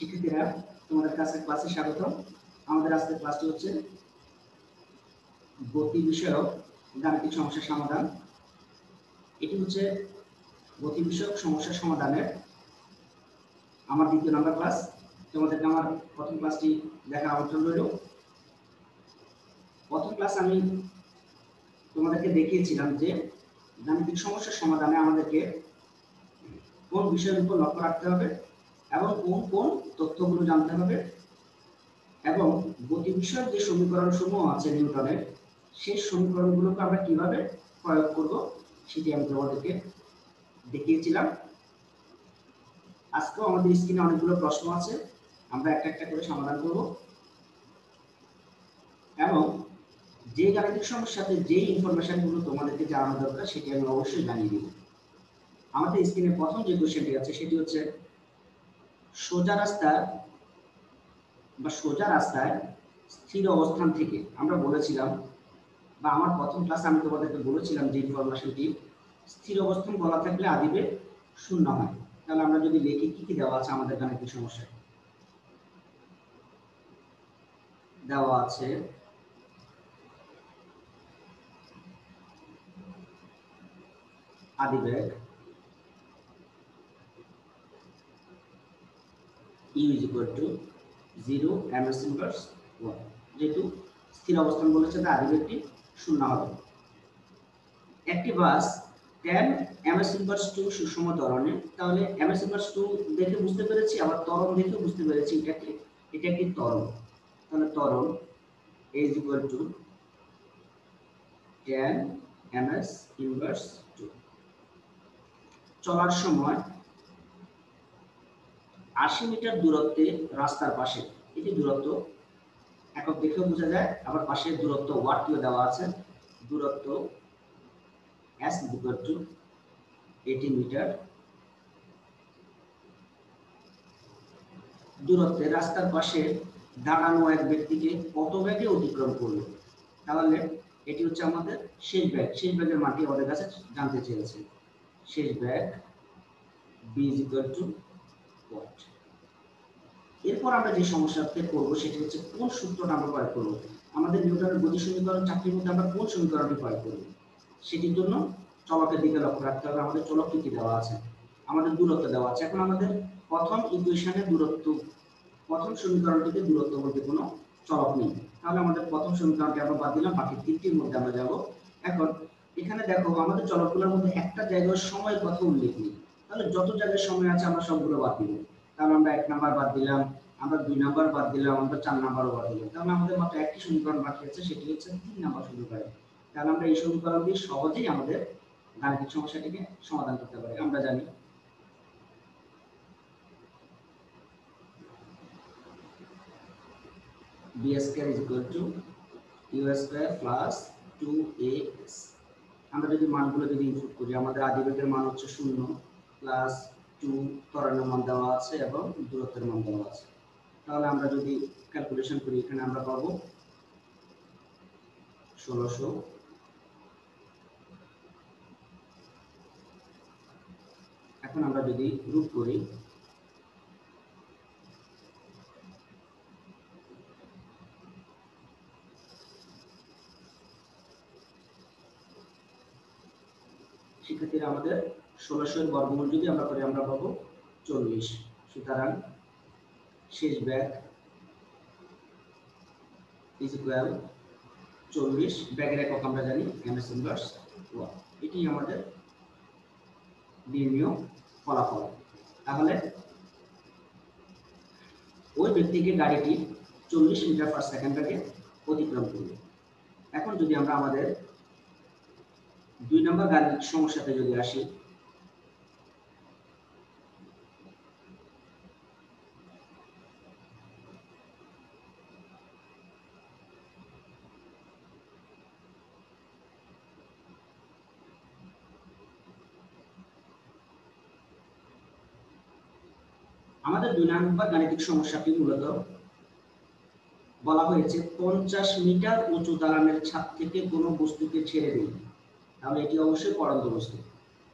শিক্ষার্থীরা তোমাদের কাছে ক্লাসে স্বাগত। আমাদের আজকের ক্লাসটি হচ্ছে গতি বিষয়ক গাণিতিক সমস্যার সমাধান। এটি হচ্ছে গতি বিষয়ক সমস্যার সমাধানের আমার দ্বিতীয় নম্বর ক্লাস। তোমাদেরকে আমার প্রথম ক্লাসটি দেখার আমন্ত্রণ রইল। প্রথম ক্লাস আমি তোমাদেরকে দেখিয়েছিলাম যে গাণিতিক সমস্যার সমাধানে আমাদেরকে কোন বিষয়ের উপর লক্ষ্য রাখতে হবে এবং কোন কোন তথ্যগুলো জানতে হবে, এবং গতি বিষয়ক যে সমীকরণ সমূহ আছে নিউটনের, সেই সমীকরণগুলোকে আমরা কিভাবে প্রয়োগ করব সেটি আমি তোমাদেরকে দেখিয়েছিলাম। আজকেও আমাদের স্ক্রিনে অনেকগুলো প্রশ্ন আছে, আমরা একটা একটা করে সমাধান করব এবং যে গাণিতিক সমস্যাতে যে ইনফরমেশনগুলো তোমাদেরকে জানানো দরকার সেটি আমি অবশ্যই জানিয়ে দেব। আমাদের স্ক্রিনে প্রথম যে কোশ্চেনটি আছে সেটি হচ্ছে সোজা রাস্তায় স্থির অবস্থান থেকে আমরা বলেছিলাম, বা আমার প্রথম ক্লাসে আমি তোমাদেরকে বলেছিলাম যে ইনফরমেশনটি স্থির অবস্থান বলা থাকলে আদিবে শূন্য হয়। তাহলে আমরা যদি লিখি কি কি দেওয়া আছে আমাদের গাণিতিক সমস্যায়, দেওয়া আছে আদিবেগ u is equal to 0 ms inverse 1। যেহেতু স্থির অবস্থান বলেছে তাই আদিবেগটি শূন্য হবে। একটি বাস 10 ms inverse 2 সুষম ত্বরণে, তাহলে ms inverse 2 দেখে বুঝতে পেরেছি, আবার ত্বরণ দেখে বুঝতে পেরেছি এটা একটি ত্বরণ। তাহলে ত্বরণ a is equal to 10 ms inverse 2। চলার সময় 80 মিটার দূরত্বে রাস্তার পাশে, এটি দূরত্ব একক দেখেও বোঝা যায়, আবার পাশে দূরত্ব ওয়াটটিও দেওয়া আছে। দূরত্ব s is equal to 18 metre. দূরত্বে রাস্তার পাশে দাঁড়ানো এক ব্যক্তিকে কত বেগে অতিক্রম করলো, তাহলে এটি হচ্ছে আমাদের শেষ বেগ। শেষ বেগের মানটি আমাদের কাছে জানতে চেয়েছে। শেষ বেগ b is equal to what। এরপর আমরা যে সমস্যাতে করব সেটি হচ্ছে কোন সূত্রটা আমরা প্রয়োগ করব। আমাদের নিউটনের গতি সমীকরণ চারটির মধ্যে আমরা কোন সমীকরণটি প্রয়োগ করব, সেটির জন্য চলকের দিকে লক্ষ্য রাখতে হবে। আমাদের চলক কি দেওয়া আছে, আমাদের দূরত্ব দেওয়া আছে। এখন আমাদের প্রথম ইকুয়েশনে দূরত্ব, প্রথম সমীকরণটিতে দূরত্ব বলতে কোনো চলক নেই, তাহলে আমাদের প্রথম সমীকরণটি আমরা বাদ দিলাম, বাকি তিনটির মধ্যে আমরা যাব। এখন এখানে দেখো আমাদের চলকগুলোর মধ্যে একটা জায়গায় সময়ের কথা উল্লেখ নেই, তাহলে যত জায়গায় সময় আছে আমরা সবগুলো বাদ দিব। তাহলে আমরা 1 নাম্বার বাদ দিলাম, আমরা 2 নাম্বার বাদ দিলাম, আমরা 4 নাম্বারও বাদ দিলাম। তাহলে আমাদের মাত্র একটি সমীকরণ বাকি আছে, সেটি হচ্ছে 3 নাম্বার সমীকরণ। তাহলে আমরা এই সমীকরণ দিয়ে সহজেই আমাদের গাণিতিক সমস্যাটিকে সমাধান করতে পারি। আমরা জানি b square is equal to u square plus 2as। আমরা যদি মানগুলো যদি ইনপুট করি, আমাদের আদিবেগের মান হচ্ছে 0 প্লাস 2 ত্বরণের মান দেওয়া আছে এবং দূরত্বের মান দেওয়া আছে। তাহলে আমরা যদি ক্যালকুলেশন করি, এখানে আমরা পাবো 1600। এখন আমরা যদি রুট করি, শিক্ষার্থীরা আমাদের 1600 এর বর্গমূল যদি আমরা করি আমরা পাবো 40। সুতরাং শেষ বেগ ইজ ইকুয়াল 40, বেগের একক আমরা জানি ms ইনভার্স 1। এটি আমাদের নির্ণয় ফলাফল। তাহলে ওই ব্যক্তিকে গাড়িটি 40 মিটার পার সেকেন্ড বেগে অতিক্রম করবে। এখন যদি আমরা আমাদের 2 নম্বর গাণিতিক সমস্যাতে যদি আসি, আমাদের 2 নম্বর গাণিতিক সমস্যাটি মূলত বলা হয়েছে 50 মিটার উঁচু দালানের ছাদ থেকে কোনো বস্তুকে ছেড়ে দিন, তাহলে এটি অবশ্যই পড়ন্ত বস্তু।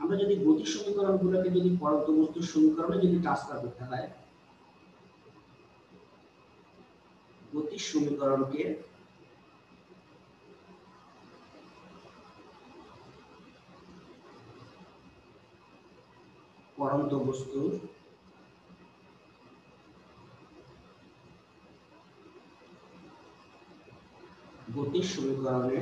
আমরা যদি গতি সমীকরণগুলোকে যদি পড়ন্ত বস্তুর সমীকরণে যদি ট্রান্সফার করতে হয়, গতির সমীকরণকে পড়ন্ত বস্তুর গতির সমীকরণে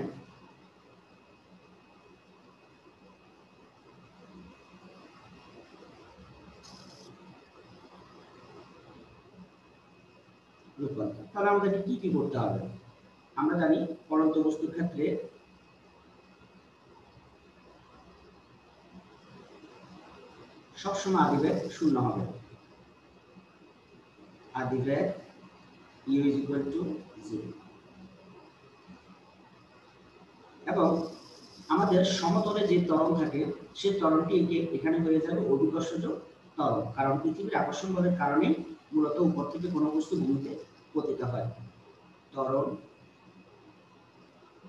রূপান্তর। তাহলে আমাদেরকে কি কি করতে হবে? আমরা জানি পড়ন্ত বস্তুর ক্ষেত্রে সবসময় আদিবেগ শূন্য হবে। আদিবেগ u is equal to 0 এবং আমাদের সমতলে যে ত্বরণ থাকে সেই ত্বরণটি এখানে হয়ে যাবে অভিকর্ষজ ত্বরণ, কারণ পৃথিবীর আকর্ষণ বলের কারণে মূলত উপর থেকে কোনো বস্তু ভূমিতে পতিত হয়। ত্বরণ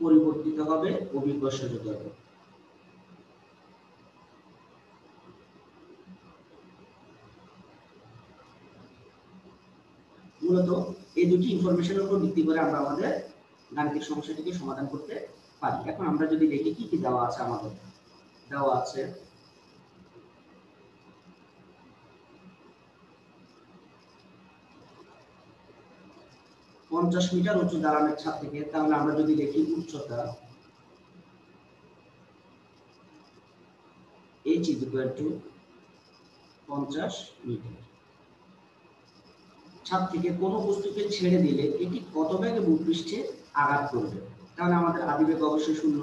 পরিবর্তিত হবে অভিকর্ষজ ত্বরণ। মূলত এই দুটি ইনফরমেশনের উপর ভিত্তি করে আমরা আমাদের গাণিতিক সমস্যাটিকে সমাধান করতে পারি। এখন আমরা যদি দেখি কি কি দেওয়া আছে, আমাদের দেওয়া আছে 50 মিটার উঁচু দালানের ছাদ থেকে, তাহলে আমরা যদি দেখি উচ্চতা h is equal to 50 metre. ছাদ থেকে কোনো বস্তুকে ছেড়ে দিলে এটি কত বেগে ভূপৃষ্ঠে আঘাত করবে? তাহলে আমাদের আদিবেগ অবশ্যই শূন্য।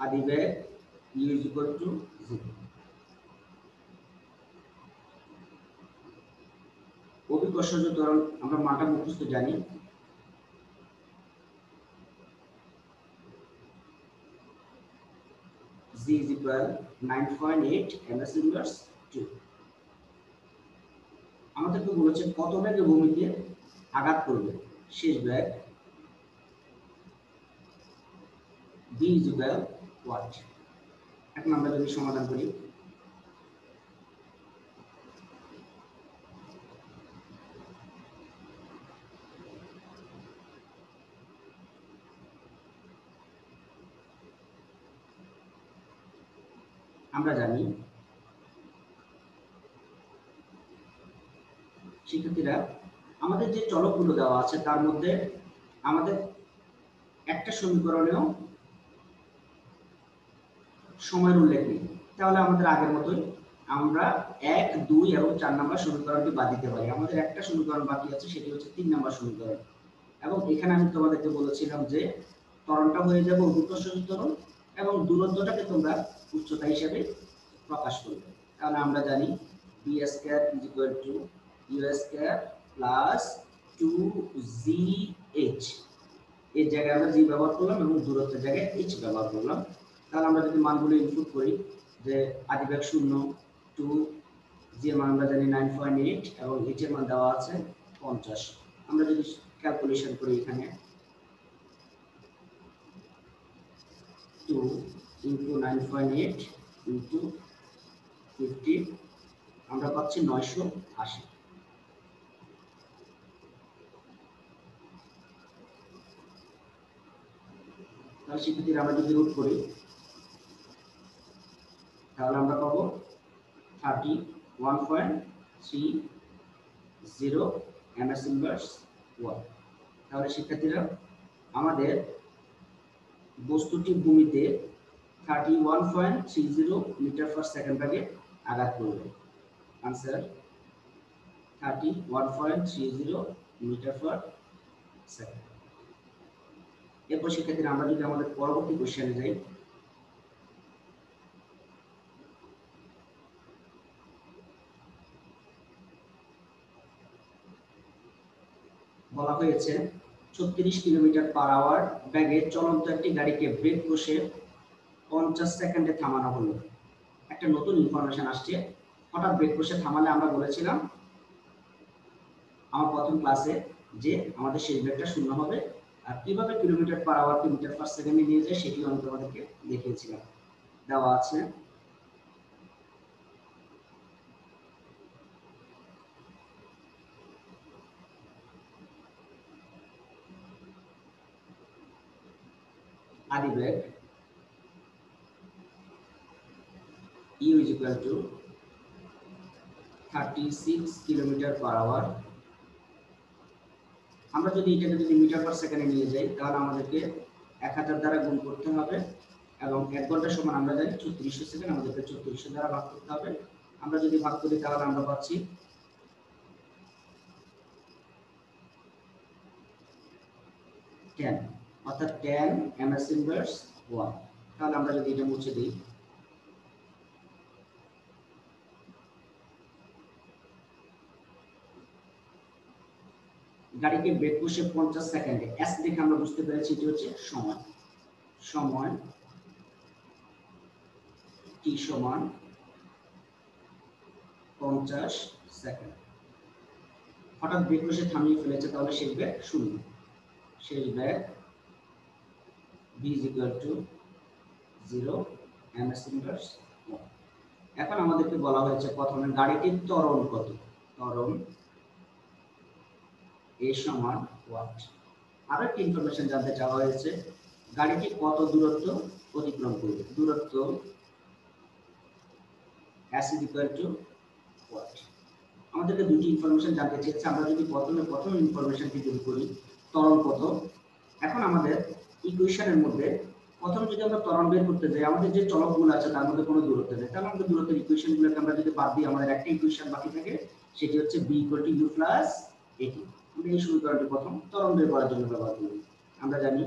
আদিবেগ u is equal to 0। অভিকর্ষজ ত্বরণ আমরা মানটা মুখস্থ জানি, g is equal 9.8 ms inverse 2। আমাদেরকে বলেছে কত বেগে ভূমিতে আঘাত করবে, শেষ বেগ b is equal what। এখন আমরা যদি সমাধান করি, আমরা জানি শিক্ষার্থীরা আমাদের যে চলকগুলো দেওয়া আছে তার মধ্যে আমাদের একটা সমীকরণেও সময়ের উল্লেখ নেই। তাহলে আমাদের আগের মতোই আমরা 1, 2 এবং 4 নম্বর সমীকরণটি বাদ দিতে পারি। আমাদের একটা সমীকরণ বাকি আছে, সেটি হচ্ছে 3 নম্বর সমীকরণ। এবং এখানে আমি তোমাদেরকে বলেছিলাম যে ত্বরণটা হয়ে যাবে অভিকর্ষজ ত্বরণ এবং দূরত্বটাকে তোমরা উচ্চতা হিসেবে প্রকাশ করবে। তাহলে আমরা জানি b square is equal two u square plus 2gh। এর জায়গায় আমরা g ব্যবহার করলাম এবং দূরত্বের জায়গায় h ব্যবহার করলাম। তাহলে আমরা যদি মানগুলো ইনপুট করি, যে আদিবেগ 0, 2, g এর মান আমরা জানি 9.8 এবং h এর মান দেওয়া আছে 50। আমরা যদি ক্যালকুলেশন করি এখানে 2 into 9.8 into 50 আমরা পাচ্ছি 980। তাহলে শিক্ষার্থীরা আমরা যদি রুট করি তাহলে আমরা পাবো 31.30 ms ইনভার্স 1। তাহলে শিক্ষার্থীরা আমাদের বস্তুটি ভূমিতে 31.30 মিটার পার সেকেন্ড বেগে আঘাত করবে। Answer 31.30 metre per second. এরপর শিক্ষার্থীরা আমরা যদি আমাদের পরবর্তী কোশ্চেনে যাই, বলা হয়েছে 36 কিলোমিটার পার আওয়ার বেগে চলন্ত একটি গাড়িকে ব্রেক কষে 50 সেকেন্ডে থামানো হলো। একটা নতুন ইনফরমেশন আসছে, হঠাৎ ব্রেক কষে থামালে আমরা বলেছিলাম আমার প্রথম ক্লাসে যে আমাদের শেষ বেগটা শূন্য হবে, আর কিভাবে কিলোমিটার পার আওয়ারকে মিটার পার সেকেন্ডে নিয়ে যায় সেটিও আমি তোমাদেরকে দেখিয়েছিলাম। দেওয়া আছে আদি বেগ u is equal to 36 kilometre per hour. আমরা যদি এটাকে যদি মিটার পার সেকেন্ডে নিয়ে যাই তাহলে আমাদেরকে 1000 দ্বারা গুণ করতে হবে এবং 1 ঘন্টা সমান আমরা জানি 3600 সেকেন্ড, আমাদেরকে 3600 দ্বারা ভাগ করতে হবে। আমরা যদি ভাগ করি তাহলে আমরা পাচ্ছি 10, অর্থাৎ 10 ms ইনভার্স 1। তাহলে আমরা যদি এটা মুছে দিই গাড়িকে বেগ কষে 50 সেকেন্ডে, এস দেখে আমরা বুঝতে পেরেছি এটি হচ্ছে সময়। সময় টি সমান 50 সেকেন্ড। হঠাৎ বেগ কষে থামিয়ে ফেলেছে তাহলে শেষ বেগ 0। শেষ বেগ v is equal to 0 ms inverse 1। এখন আমাদেরকে বলা হয়েছে প্রথমে গাড়িটির ত্বরণ কত। ত্বরণ a সমান ওয়াট। আরো একটা ইনফরমেশন জানতে চাওয়া হয়েছে গাড়িটি কত দূরত্ব অতিক্রম করবে। দূরত্ব s is equal to what. আমাদেরকে দুটি ইনফরমেশন জানতে চেয়েছে। আমরা যদি প্রথম ইনফরমেশনটি যদি করি ত্বরণ কত। এখন আমাদের ইকুয়েশনের মধ্যে প্রথম যদি আমরা ত্বরণ বের করতে যাই আমাদের যে চলকগুলো আছে তার মধ্যে কোনো দূরত্ব নেই, তাহলে আমাদের দূরত্বের ইকুয়েশনগুলোকে আমরা যদি বাদ দিই আমাদের একটা ইকুয়েশন বাকি থাকে, সেটি হচ্ছে b = u + at। আমরা এই সমীকরণটি প্রথম ত্বরণ বের করার জন্য ব্যবহার করি। আমরা জানি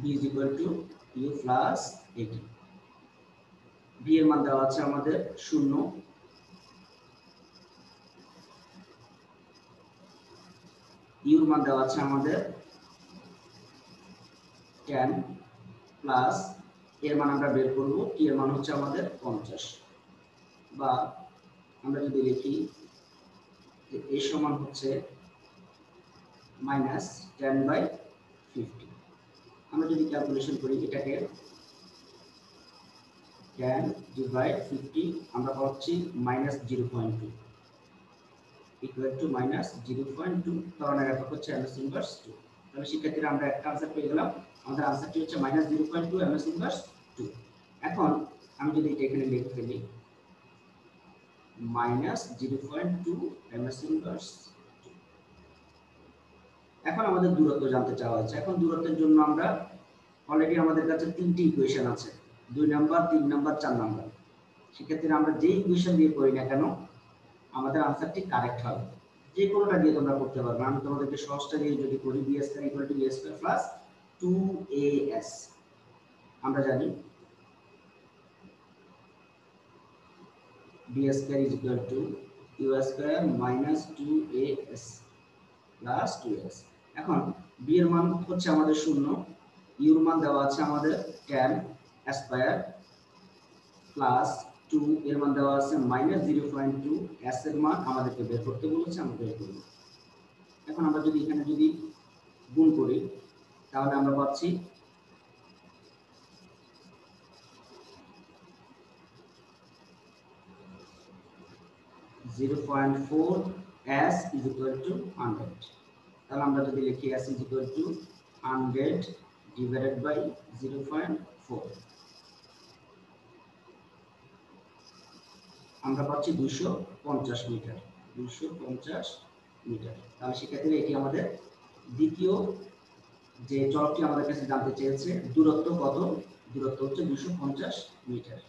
b is equal to u plus at। b এর মান দেওয়া আছে আমাদের 0, u এর মান দেওয়া আছে আমাদের 10 প্লাস এর মান আমরা বের করব, t এর মান হচ্ছে আমাদের 50। বা আমরা যদি লিখি যে a সমান হচ্ছে -10/50। আমরা যদি ক্যালকুলেশন করি এটাকে 10/50 আমরা পাচ্ছি -0.2 ইকুয়াল টু -0.2। ত্বরণের একক হচ্ছে ms ইনভার্স 2। তাহলে শিক্ষার্থীরা আমরা একটা আনসার পেয়ে গেলাম। আমাদের আনসারটি হচ্ছে -0.2 ms ইনভার্স 2। এখন আমি যদি এটা এখানে লিখে ফেলি -0.2 ms ইনভার্স 2। এখন আমাদের দূরত্ব জানতে চাওয়া হচ্ছে। এখন দূরত্বের জন্য আমরা অলরেডি আমাদের কাছে তিনটি ইকুয়েশন আছে, 2 নাম্বার, 3 নাম্বার, 4 নাম্বার। সেক্ষেত্রে আমরা যে ইকুয়েশন দিয়ে করি না কেন আমাদের আনসারটি কারেক্ট হবে। যে কোনোটা দিয়ে তোমরা করতে পারবে। আমি তোমাদেরকে সহজটা দিয়ে যদি করি b² = a² + 2as। আমরা জানি b² = u² - 2as plus 2s। এখন b এর মান হচ্ছে আমাদের 0, u এর মান দেওয়া আছে আমাদের 10 স্কয়ার প্লাস 2 এর মান দেওয়া আছে -0.2, s এর মান আমাদেরকে বের করতে বলেছে, আমরা বের করব। এখন আমরা যদি এখানে যদি গুণ করি তাহলে আমরা পাচ্ছি 0.4 s is equal to 100। তাহলে আমরা যদি লিখি s is equal to 100 divided by 0.4 আমরা পাচ্ছি 250 মিটার। 250 মিটার। তাহলে সেক্ষেত্রে এটি আমাদের দ্বিতীয় যে চলকটি আমাদের কাছে জানতে চেয়েছে দূরত্ব কত। দূরত্ব হচ্ছে 250 মিটার।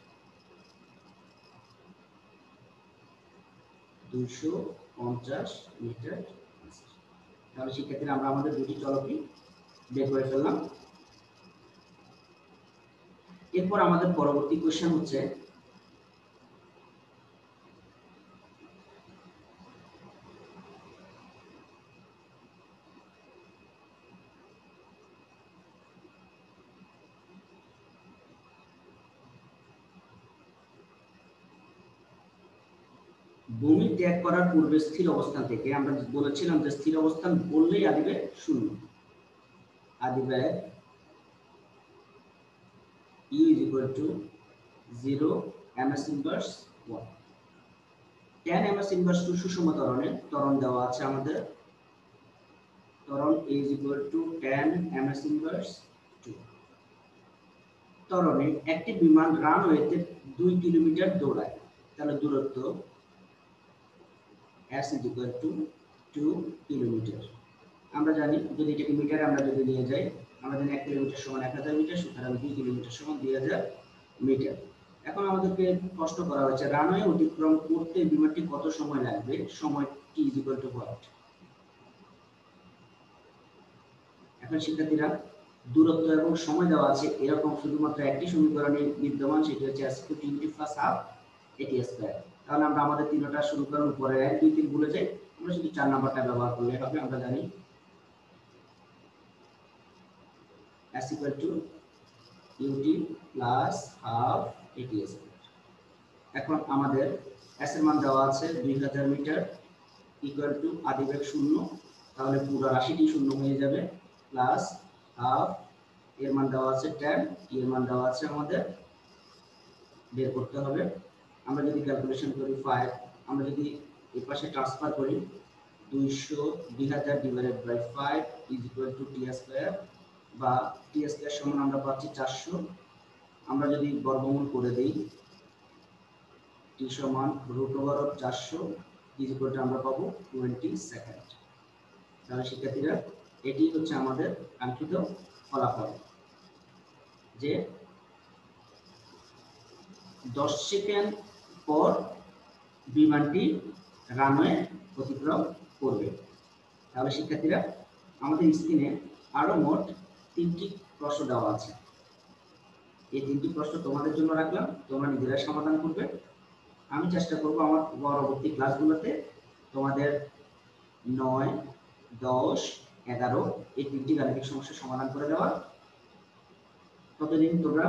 250 মিটার। তাহলে সেক্ষেত্রে আমরা আমাদের দুটি চলকই বের করে ফেললাম। এরপর আমাদের পরবর্তী কোশ্চেন হচ্ছে ভূমি ত্যাগ করার পূর্বে স্থির অবস্থান থেকে আমরা বলেছিলাম যে স্থির অবস্থান বললেই আদিবেগ 0। আদিবেগ u is equal to 0 ms inverse 1। 10 ms inverse 2 সুষম ত্বরণে ত্বরণ দেওয়া আছে আমাদের। ত্বরণ a is equal to tan ms inverse 2। ত্বরণে একটি বিমান রানওয়েতে 2 কিলোমিটার দৌড়ায়, তাহলে দূরত্ব s is equal to 2 kilometre. আমরা জানি যদি এটাকে মিটারে আমরা যদি নিয়ে যাই, আমরা জানি 1 কিলোমিটার সমান 1000 মিটার, সুতরাং 2 কিলোমিটার সমান 2000 মিটার। এখন আমাদেরকে প্রশ্ন করা হয়েছে রানওয়ে অতিক্রম করতে বিমানটি কত সময় লাগবে, সময় t is equal to what। এখন শিক্ষার্থীরা দূরত্ব এবং সময় দেওয়া আছে, এরকম শুধুমাত্র একটি সমীকরণে বিদ্যমান, সেটি হচ্ছে s * 10^12 at²। তাহলে আমরা আমাদের তিনটা সমীকরণ উপরে 1 2 3 ভুলে যাই, আমরা শুধু 4 নাম্বারটা ব্যবহার করলে হবে। আমরা জানি s = ut + ½ at²। এখন আমাদের s এর মান দেওয়া আছে 2000 মিটার ইকুয়াল টু আদিবেগ 0, তাহলে পুরো রাশিটি শূন্য হয়ে যাবে, প্লাস হাফ এর মান দেওয়া আছে 10, এর মান দেওয়া আছে আমাদের বের করতে হবে। আমরা যদি ক্যালকুলেশন করি 5, আমরা যদি এই পাশে ট্রান্সফার করি 2000 divided by 5 is equal to t² বা t² সমান আমরা পাচ্ছি 400। আমরা যদি বর্গমূল করে দেই t সমান √400 ইজ ইকুয়াল টু আমরা পাবো 20 সেকেন্ড। তাহলে শিক্ষার্থীরা এটি হচ্ছে আমাদের কাঙ্ক্ষিত ফলাফল, যে 10 সেকেন্ড পর বিমানটি রানওয়ে অতিক্রম করবে। তাহলে শিক্ষার্থীরা আমাদের স্ক্রিনে আরো মোট 3টি প্রশ্ন দেওয়া আছে। এই 3টি প্রশ্ন তোমাদের জন্য রাখলাম, তোমরা নিজেরাই সমাধান করবে। আমি চেষ্টা করব আমার পরবর্তী ক্লাসগুলোতে তোমাদের 9, 10, 11 এই 3টি গাণিতিক সমস্যার সমাধান করে দেওয়ার। ততদিন তোমরা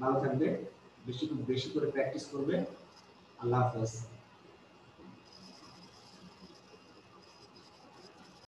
ভালো থাকবে, বেশি করে প্র্যাকটিস করবে। আল্লাহ হাফেজ।